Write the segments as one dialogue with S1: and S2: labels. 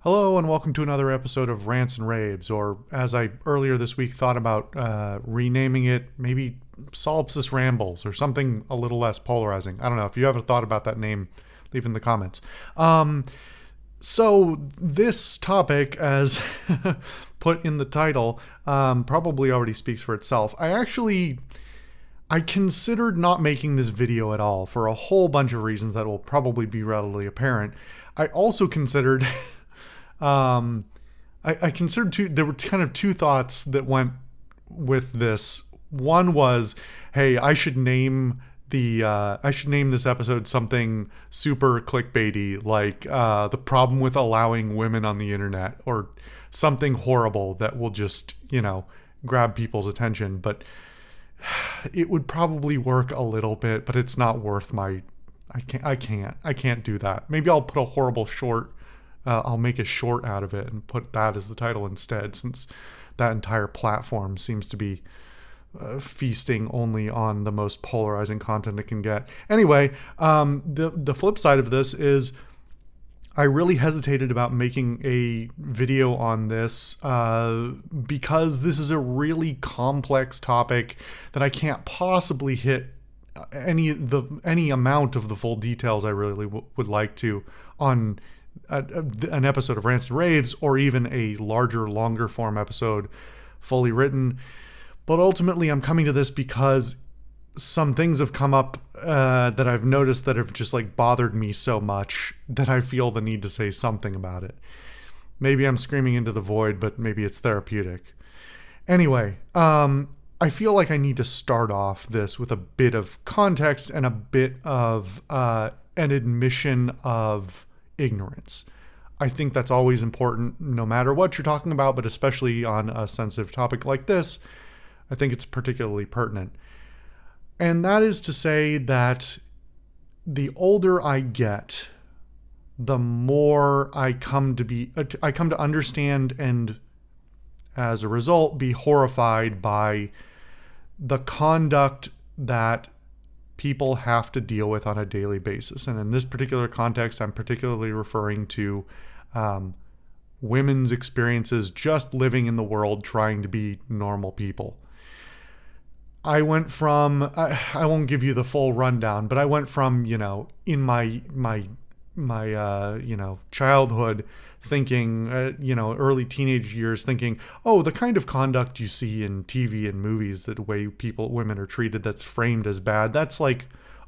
S1: Hello and welcome to another episode of Rants and Raves, or as I earlier this week thought about renaming it, maybe Solipsis Rambles or something a little less polarizing. I don't know. If you ever thought about that name, leave in the comments. So this topic, as put in the title, probably already speaks for itself. I considered not making this video at all for a whole bunch of reasons that will probably be readily apparent. I also considered... I considered there were kind of two thoughts that went with this. One was, hey, I should name this episode something super clickbaity, like the problem with allowing women on the internet, or something horrible that will just, grab people's attention. But it would probably work a little bit, but it's not worth I can't do that. Maybe I'll put a horrible short. I'll make a short out of it and put that as the title instead, since that entire platform seems to be feasting only on the most polarizing content it can get. Anyway, the flip side of this is I really hesitated about making a video on this because this is a really complex topic that I can't possibly hit any amount of the full details I really would like to on an episode of Rants and Raves, or even a larger, longer form episode fully written. But ultimately, I'm coming to this because some things have come up that I've noticed that have just bothered me so much that I feel the need to say something about it. Maybe I'm screaming into the void, but maybe it's therapeutic. Anyway, I feel like I need to start off this with a bit of context and a bit of an admission of ignorance. I think that's always important no matter what you're talking about, but especially on a sensitive topic like this, I think it's particularly pertinent. And that is to say that the older I get, the more I come to understand, and as a result be horrified by the conduct that people have to deal with on a daily basis. And in this particular context, I'm particularly referring to women's experiences just living in the world, trying to be normal people. I went from, I won't give you the full rundown, but I went from, in my childhood thinking, early teenage years thinking, oh, the kind of conduct you see in TV and movies, the way women are treated, that's framed as bad, that's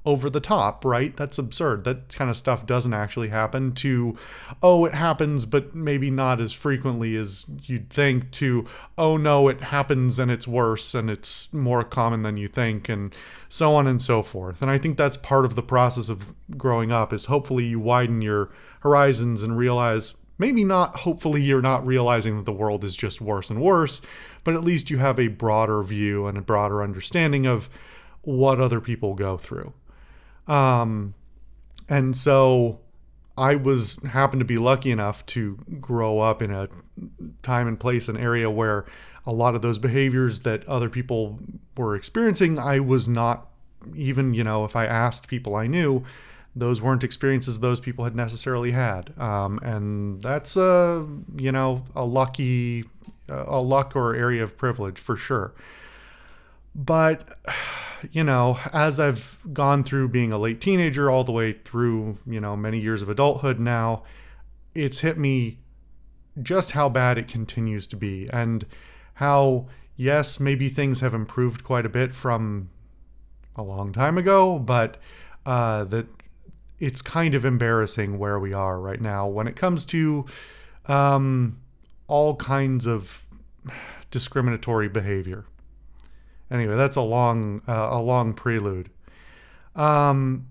S1: over the top, right? That's absurd. That kind of stuff doesn't actually happen, to, oh, it happens, but maybe not as frequently as you'd think, to, oh no, it happens and it's worse and it's more common than you think, and so on and so forth. And I think that's part of the process of growing up, is hopefully you widen your horizons and realize, maybe not, hopefully you're not realizing that the world is just worse and worse, but at least you have a broader view and a broader understanding of what other people go through. And so I happened to be lucky enough to grow up in a time and place, an area where a lot of those behaviors that other people were experiencing, I was not even, if I asked people I knew, those weren't experiences those people had necessarily had. And that's a luck or area of privilege for sure. But, as I've gone through being a late teenager all the way through, many years of adulthood now, it's hit me just how bad it continues to be, and how, yes, maybe things have improved quite a bit from a long time ago, but that it's kind of embarrassing where we are right now when it comes to all kinds of discriminatory behavior. Anyway, that's a long prelude. The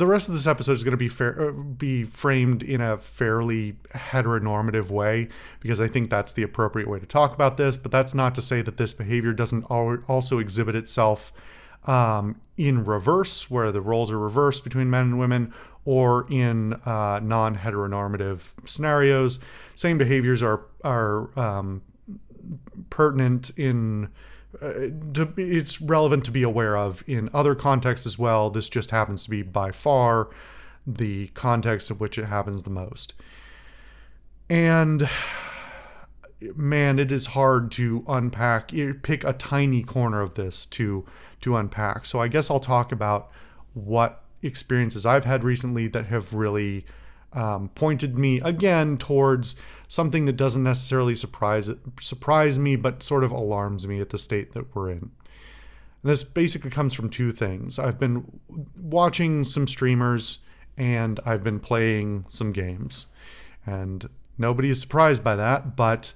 S1: rest of this episode is going to be framed in a fairly heteronormative way, because I think that's the appropriate way to talk about this. But that's not to say that this behavior doesn't also exhibit itself in reverse, where the roles are reversed between men and women, or in non-heteronormative scenarios. Same behaviors are pertinent in it's relevant to be aware of in other contexts as well. This just happens to be by far the context of which it happens the most. And man, it is hard to unpack, pick a tiny corner of this to unpack. So I guess I'll talk about what experiences I've had recently that have really pointed me again towards something that doesn't necessarily surprise me, but sort of alarms me at the state that we're in. And this basically comes from two things. I've been watching some streamers and I've been playing some games, and nobody is surprised by that, but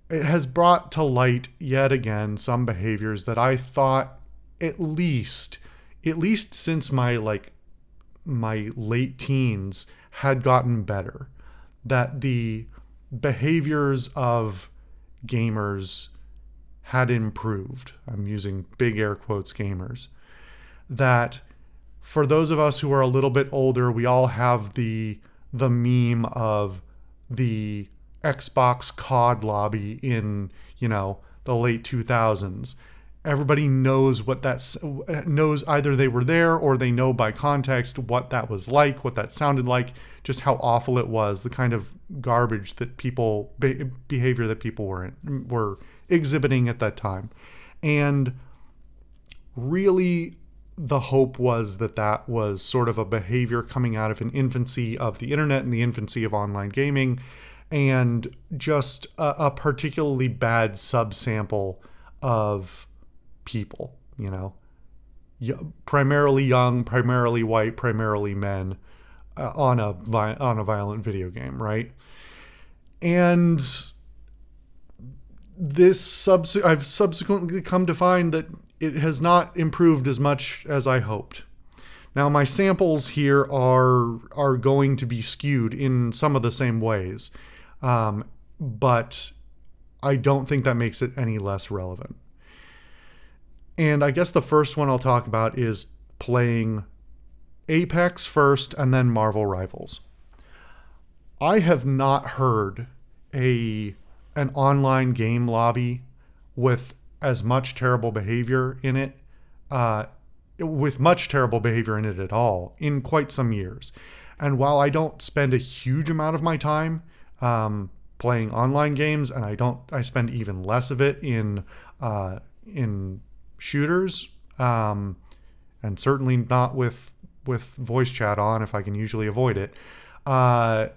S1: it has brought to light yet again some behaviors that I thought at least since my late teens had gotten better. That the behaviors of gamers had improved. I'm using big air quotes, gamers. That for those of us who are a little bit older, we all have the meme of the Xbox COD lobby in, the late 2000s. Everybody knows knows either they were there or they know by context what that was like, what that sounded like, just how awful it was, the kind of garbage that behavior that people were exhibiting at that time. And really the hope was that was sort of a behavior coming out of an infancy of the internet and the infancy of online gaming, and just a particularly bad subsample of people, primarily young, primarily white, primarily men, on a violent video game, right? And I've subsequently come to find that it has not improved as much as I hoped. Now, my samples here are going to be skewed in some of the same ways, but I don't think that makes it any less relevant. And I guess the first one I'll talk about is playing Apex first and then Marvel Rivals. I have not heard an online game lobby with as much terrible behavior in it, with much terrible behavior in it at all, in quite some years. And while I don't spend a huge amount of my time playing online games, and I spend even less of it in shooters, and certainly not with voice chat on if I can usually avoid it, that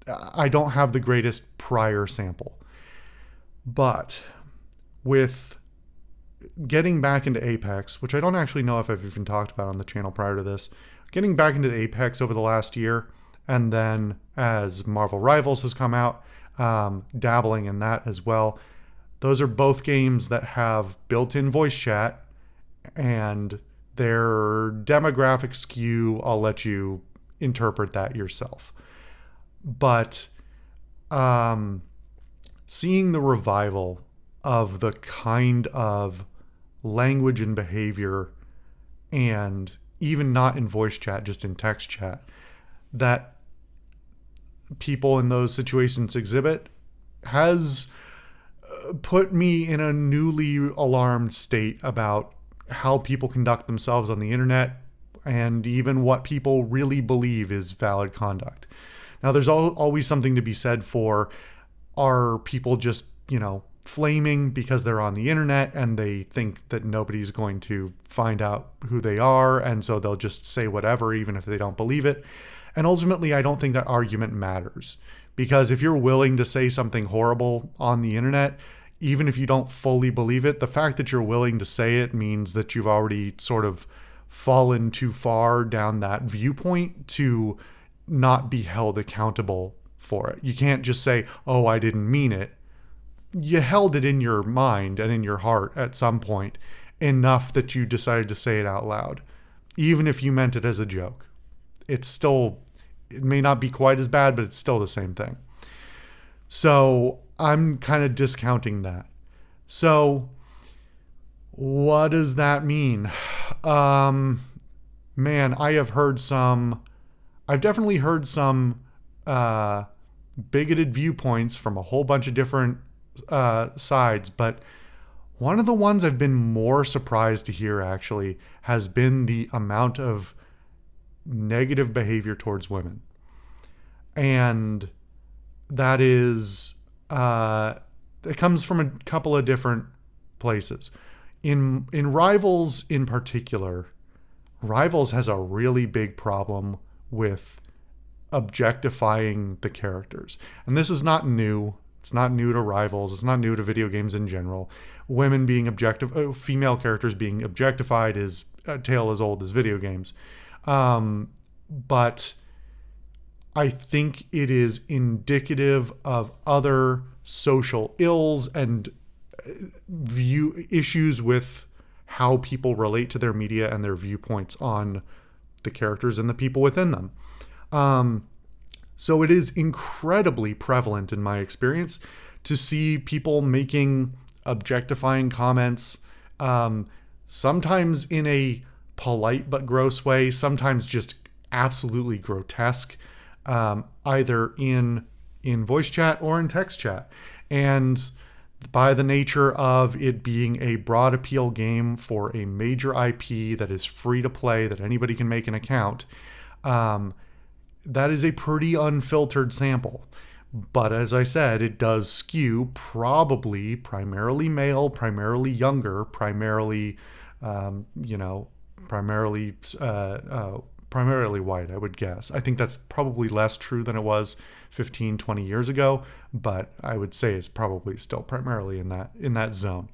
S1: I don't have the greatest prior sample. But with getting back into Apex, which I don't actually know if I've even talked about on the channel prior to this, getting back into Apex over the last year, and then as Marvel Rivals has come out, dabbling in that as well. Those are both games that have built-in voice chat, and their demographic skew, I'll let you interpret that yourself. But seeing the revival of the kind of language and behavior, and even not in voice chat, just in text chat, that people in those situations exhibit has put me in a newly alarmed state about how people conduct themselves on the internet, and even what people really believe is valid conduct. Now, there's always something to be said for, are people just, flaming because they're on the internet and they think that nobody's going to find out who they are, and so they'll just say whatever even if they don't believe it. And ultimately, I don't think that argument matters, because if you're willing to say something horrible on the internet, even if you don't fully believe it, the fact that you're willing to say it means that you've already sort of fallen too far down that viewpoint to not be held accountable for it. You can't just say, oh, I didn't mean it. You held it in your mind and in your heart at some point enough that you decided to say it out loud, even if you meant it as a joke. It may not be quite as bad, but it's still the same thing. So I'm kind of discounting that. So what does that mean? Man, I've definitely heard some bigoted viewpoints from a whole bunch of different sides, but one of the ones I've been more surprised to hear actually has been the amount of negative behavior towards women. And that is, it comes from a couple of different places. In Rivals in particular, Rivals has a really big problem with objectifying the characters. And this is not new. It's not new to Rivals. It's not new to video games in general. Women being female characters being objectified is a tale as old as video games. But I think it is indicative of other social ills and view issues with how people relate to their media and their viewpoints on the characters and the people within them. So it is incredibly prevalent in my experience to see people making objectifying comments, sometimes in a polite but gross way, sometimes just absolutely grotesque, either in voice chat or in text chat. And by the nature of it being a broad appeal game for a major IP that is free to play, that anybody can make an account, that is a pretty unfiltered sample. But as I said, it does skew probably primarily male, primarily younger, primarily white, I would guess. I think that's probably less true than it was 15, 20 years ago, but I would say it's probably still primarily in that zone.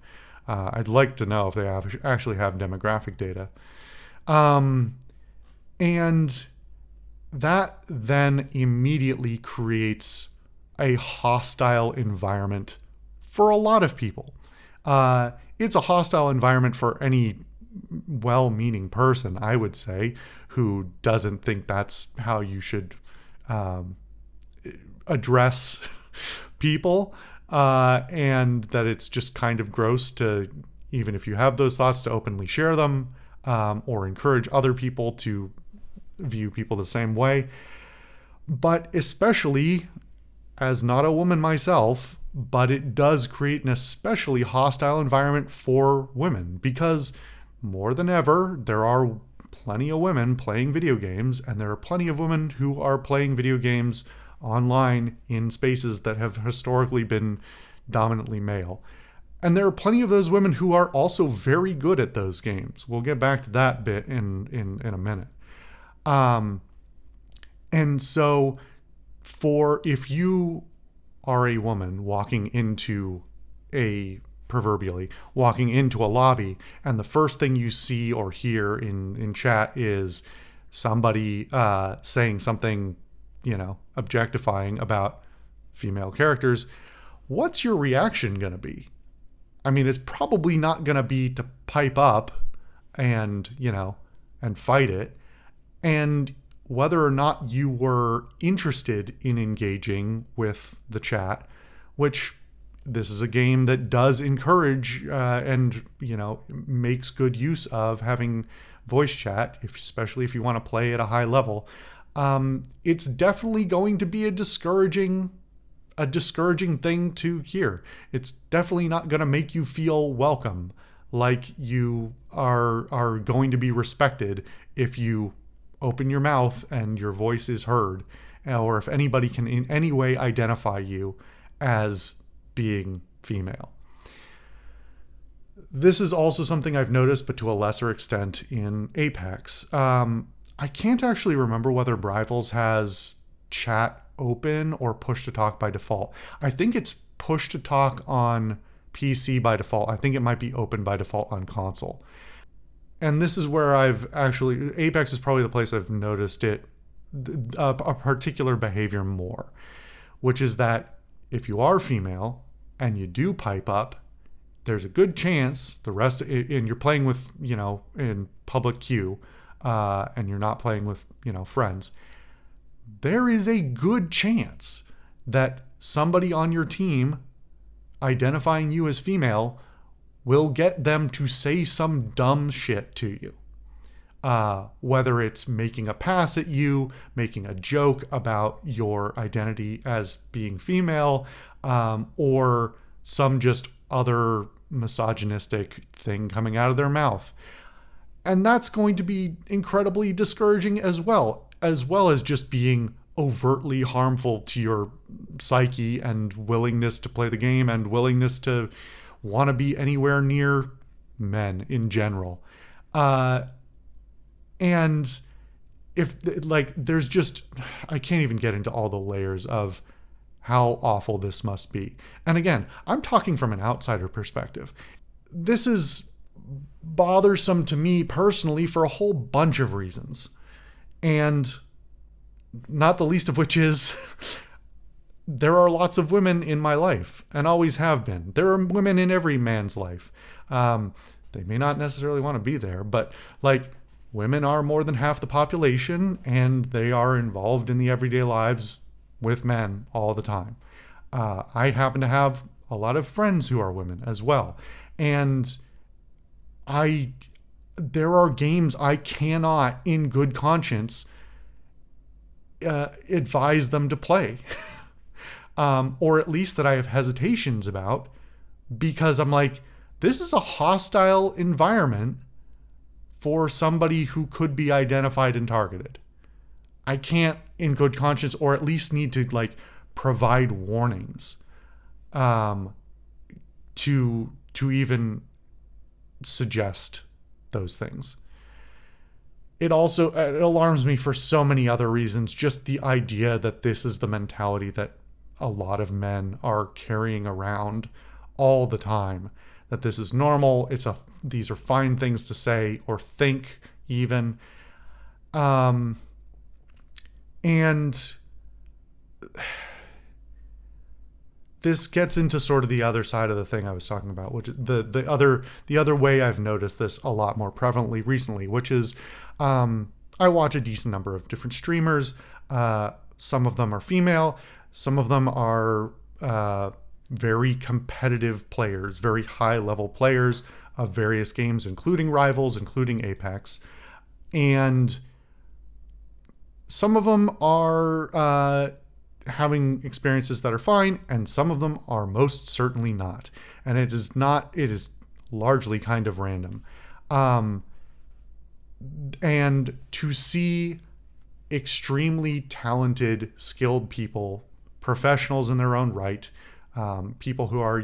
S1: I'd like to know if they actually have demographic data. And that then immediately creates a hostile environment for a lot of people. It's a hostile environment for any well-meaning person, I would say, who doesn't think that's how you should address people, and that it's just kind of gross to, even if you have those thoughts, to openly share them, or encourage other people to view people the same way. But especially, as not a woman myself, but it does create an especially hostile environment for women, because more than ever, there are plenty of women playing video games, and there are plenty of women who are playing video games online in spaces that have historically been dominantly male. And there are plenty of those women who are also very good at those games. We'll get back to that bit in a minute. And so if you are a woman walking into proverbially walking into a lobby, and the first thing you see or hear in chat is somebody saying something, objectifying about female characters, what's your reaction going to be? I mean, it's probably not going to be to pipe up and fight it. And whether or not you were interested in engaging with the chat, which this is a game that does encourage and makes good use of having voice chat, especially if you want to play at a high level, it's definitely going to be a discouraging thing to hear. It's definitely not going to make you feel welcome, like you are going to be respected if you open your mouth and your voice is heard, or if anybody can in any way identify you as being female. This is also something I've noticed, but to a lesser extent, in Apex. I can't actually remember whether Rivals has chat open or push to talk by default. I think it's push to talk on PC by default. I think it might be open by default on console. And this is where Apex is probably the place I've noticed a particular behavior more, which is that if you are female and you do pipe up, there's a good chance and you're playing with, in public queue, and you're not playing with, friends, there is a good chance that somebody on your team identifying you as female will get them to say some dumb shit to you. Whether it's making a pass at you, making a joke about your identity as being female, or some just other misogynistic thing coming out of their mouth. And that's going to be incredibly discouraging as well as just being overtly harmful to your psyche and willingness to play the game and willingness to want to be anywhere near men in general. And if like there's just I can't even get into all the layers of how awful this must be. And again, I'm talking from an outsider perspective. This is bothersome to me personally for a whole bunch of reasons. And not the least of which is there are lots of women in my life and always have been. There are women in every man's life. They may not necessarily want to be there, but like women are more than half the population and they are involved in the everyday lives with men all the time. I happen to have a lot of friends who are women as well. And there are games I cannot in good conscience advise them to play. Or at least that I have hesitations about, because I'm like, this is a hostile environment for somebody who could be identified and targeted. I can't in good conscience, or at least need to like provide warnings to even suggest those things. It alarms me for so many other reasons. Just the idea that this is the mentality that a lot of men are carrying around all the time. That this is normal. These are fine things to say or think even. And this gets into sort of the other side of the thing I was talking about, which is the other way I've noticed this a lot more prevalently recently, which is I watch a decent number of different streamers. Some of them are female. Some of them are very competitive players, very high-level players of various games, including Rivals, including Apex. And some of them are having experiences that are fine, and some of them are most certainly not. And it is largely kind of random. And to see extremely talented, skilled people, professionals in their own right, people who are,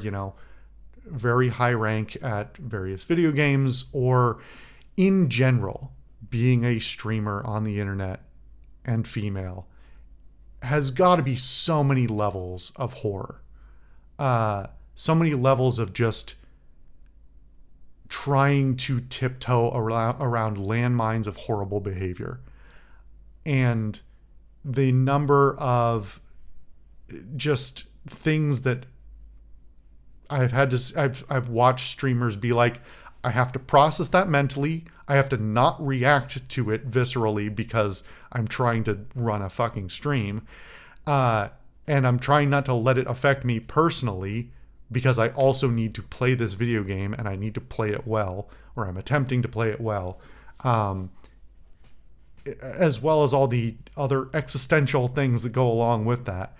S1: very high rank at various video games, or in general, being a streamer on the internet and female, has got to be so many levels of horror. So many levels of just trying to tiptoe around landmines of horrible behavior. And the number of just things that I've watched streamers be like, I have to process that mentally. I have to not react to it viscerally because I'm trying to run a fucking stream. And I'm trying not to let it affect me personally because I also need to play this video game and I need to play it well, or I'm attempting to play it well. As well as all the other existential things that go along with that.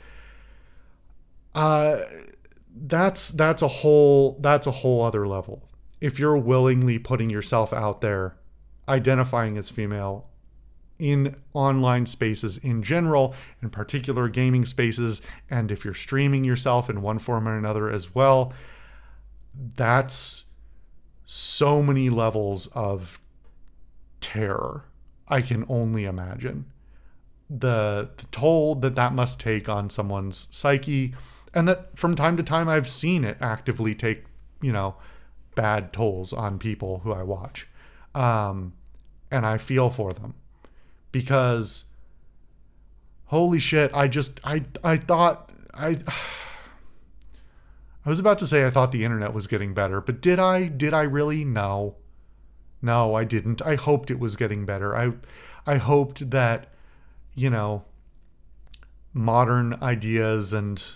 S1: That's a whole other level. If you're willingly putting yourself out there, identifying as female in online spaces in general, in particular gaming spaces, and if you're streaming yourself in one form or another as well, that's so many levels of terror. I can only imagine the toll that must take on someone's psyche, and that from time to time I've seen it actively take, bad tolls on people who I watch. And I feel for them because holy shit, I thought I was about to say I thought the internet was getting better, but did I really? No, I didn't. I hoped it was getting better. I hoped that, modern ideas and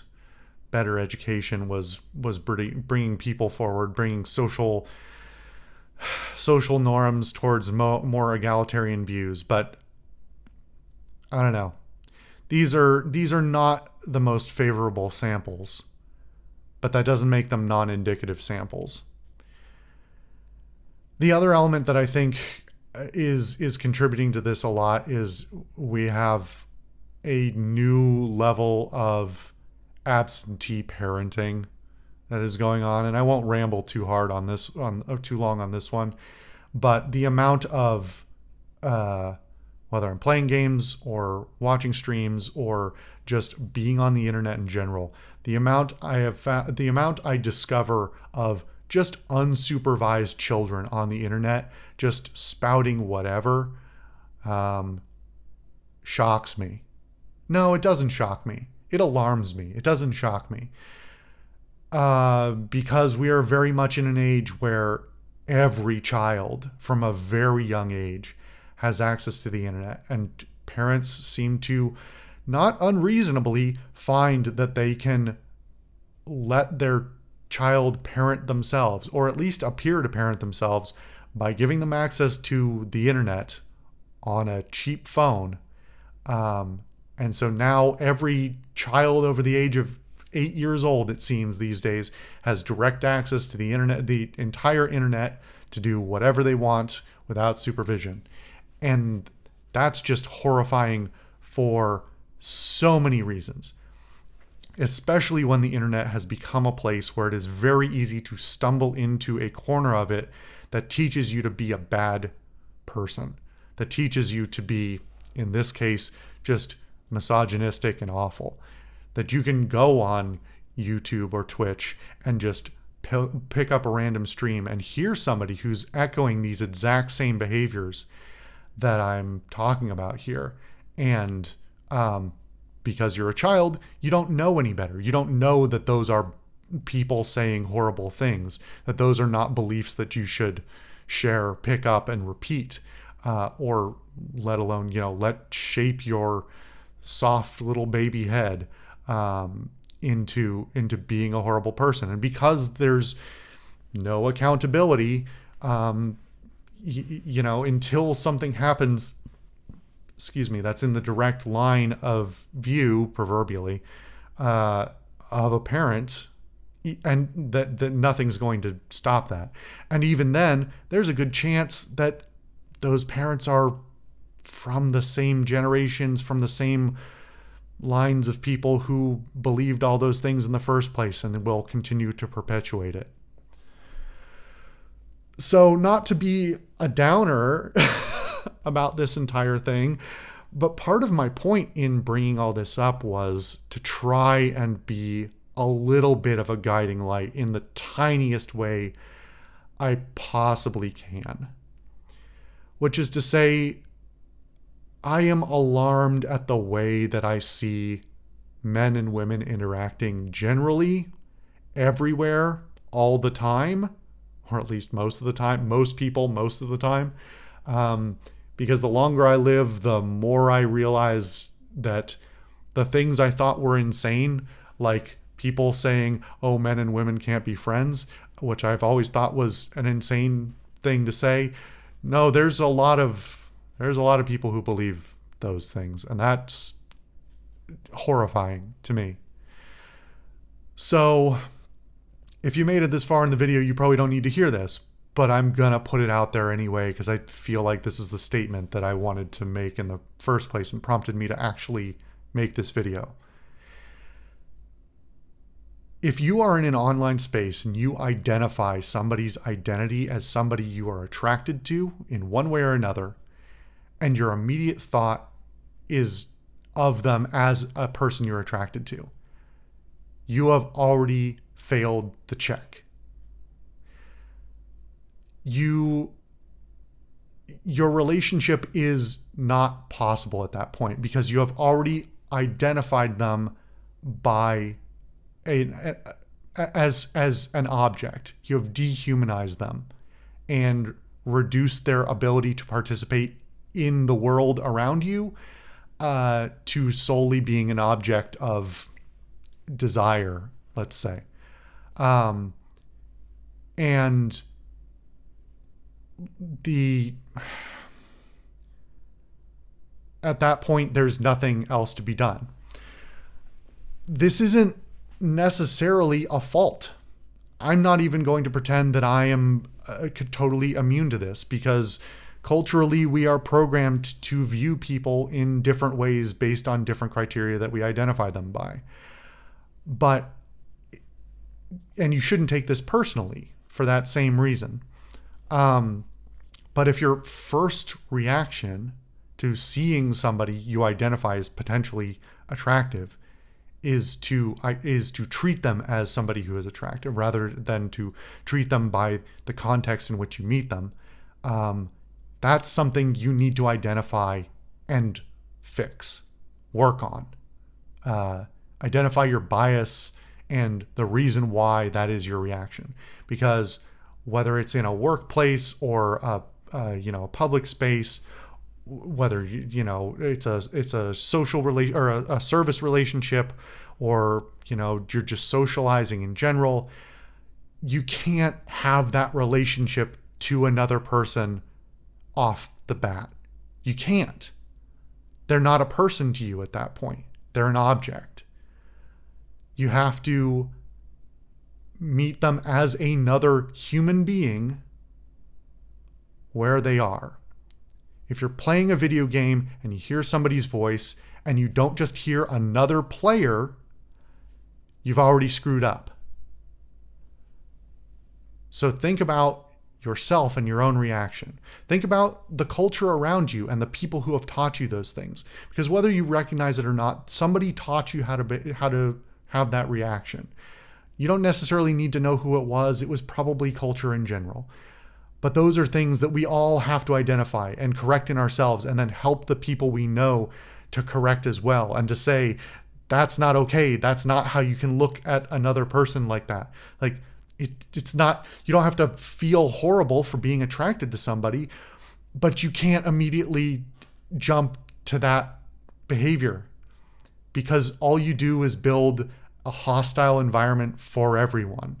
S1: better education was bringing people forward, bringing social norms towards more egalitarian views. But I don't know. These are not the most favorable samples, but that doesn't make them non-indicative samples. The other element that I think is contributing to this a lot is we have a new level of absentee parenting that is going on, and I won't ramble too hard on this, too long on this one, but the amount of whether I'm playing games or watching streams or just being on the internet in general, the amount I discover of just unsupervised children on the internet just spouting whatever shocks me. No, it doesn't shock me. It alarms me. It doesn't shock me. Because we are very much in an age where every child from a very young age has access to the internet, and parents seem to not unreasonably find that they can let their child parent themselves, or at least appear to parent themselves, by giving them access to the internet on a cheap phone. And so now every child over the age of 8 years old, it seems these days, has direct access to the internet, the entire internet, to do whatever they want without supervision. And that's just horrifying for so many reasons, especially when the internet has become a place where it is very easy to stumble into a corner of it that teaches you to be a bad person, that teaches you to be, in this case, just misogynistic and awful. That you can go on YouTube or Twitch and just pick up a random stream and hear somebody who's echoing these exact same behaviors that I'm talking about here. And because you're a child, you don't know any better. You don't know that those are people saying horrible things, that those are not beliefs that you should share, pick up, and repeat, or let alone, let shape your soft little baby head into being a horrible person. And because there's no accountability, until something happens, that's in the direct line of view, proverbially, of a parent, and that nothing's going to stop that. And even then, there's a good chance that those parents are from the same generations, from the same lines of people who believed all those things in the first place and will continue to perpetuate it. So, not to be a downer about this entire thing, but part of my point in bringing all this up was to try and be a little bit of a guiding light in the tiniest way I possibly can. Which is to say, I am alarmed at the way that I see men and women interacting generally, everywhere, all the time, or at least most of the time, most people, most of the time. Because the longer I live, the more I realize that the things I thought were insane, like people saying, oh, men and women can't be friends, which I've always thought was an insane thing to say. No, there's a lot of people who believe those things, and that's horrifying to me. So if you made it this far in the video, you probably don't need to hear this, but I'm gonna put it out there anyway because I feel like this is the statement that I wanted to make in the first place and prompted me to actually make this video. If you are in an online space and you identify somebody's identity as somebody you are attracted to in one way or another, and your immediate thought is of them as a person you're attracted to, you have already failed the check. Your relationship is not possible at that point because you have already identified them by as an object. You have dehumanized them and reduced their ability to participate in the world around you to solely being an object of desire, let's say. And at that point, there's nothing else to be done. This isn't necessarily a fault. I'm not even going to pretend that I am totally immune to this, because Culturally, we are programmed to view people in different ways based on different criteria that we identify them by. And you shouldn't take this personally for that same reason. But if your first reaction to seeing somebody you identify as potentially attractive is to treat them as somebody who is attractive rather than to treat them by the context in which you meet them, that's something you need to identify and fix, work on. Identify your bias and the reason why that is your reaction. Because whether it's in a workplace or a public space, whether it's a social relation or a service relationship, or you're just socializing in general, you can't have that relationship to another person off the bat. You can't. They're not a person to you at that point. They're an object. You have to meet them as another human being where they are. If you're playing a video game and you hear somebody's voice and you don't just hear another player, you've already screwed up. So think about yourself and your own reaction. Think about the culture around you and the people who have taught you those things. Because whether you recognize it or not, somebody taught you how to have that reaction. You don't necessarily need to know who it was. It was probably culture in general. But those are things that we all have to identify and correct in ourselves, and then help the people we know to correct as well, and to say, that's not okay. That's not how you can look at another person like that. Like, it's not, you don't have to feel horrible for being attracted to somebody, but you can't immediately jump to that behavior, because all you do is build a hostile environment for everyone.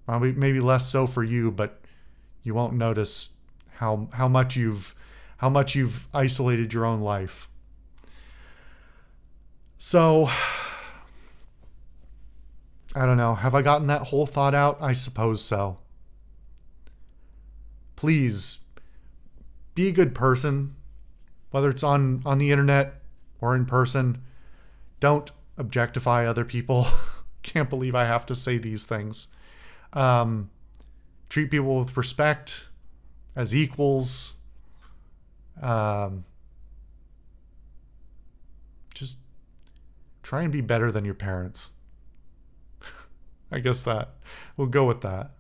S1: Maybe less so for you, but you won't notice how much you've isolated your own life. So, I don't know. Have I gotten that whole thought out? I suppose so. Please, be a good person, whether it's on the internet or in person. Don't objectify other people. Can't believe I have to say these things. Treat people with respect, as equals. Just try and be better than your parents. I guess that we'll go with that.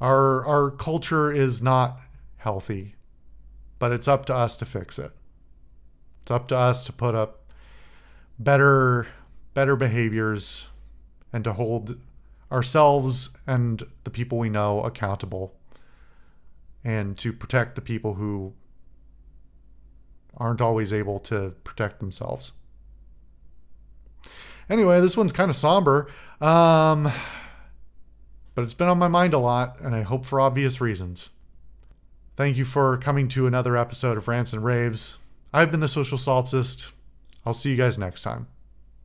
S1: Our culture is not healthy, but it's up to us to fix it. It's up to us to put up better behaviors and to hold ourselves and the people we know accountable, and to protect the people who aren't always able to protect themselves. Anyway, this one's kind of somber, but it's been on my mind a lot, and I hope for obvious reasons. Thank you for coming to another episode of Rants and Raves. I've been the Social Solipsist. I'll see you guys next time.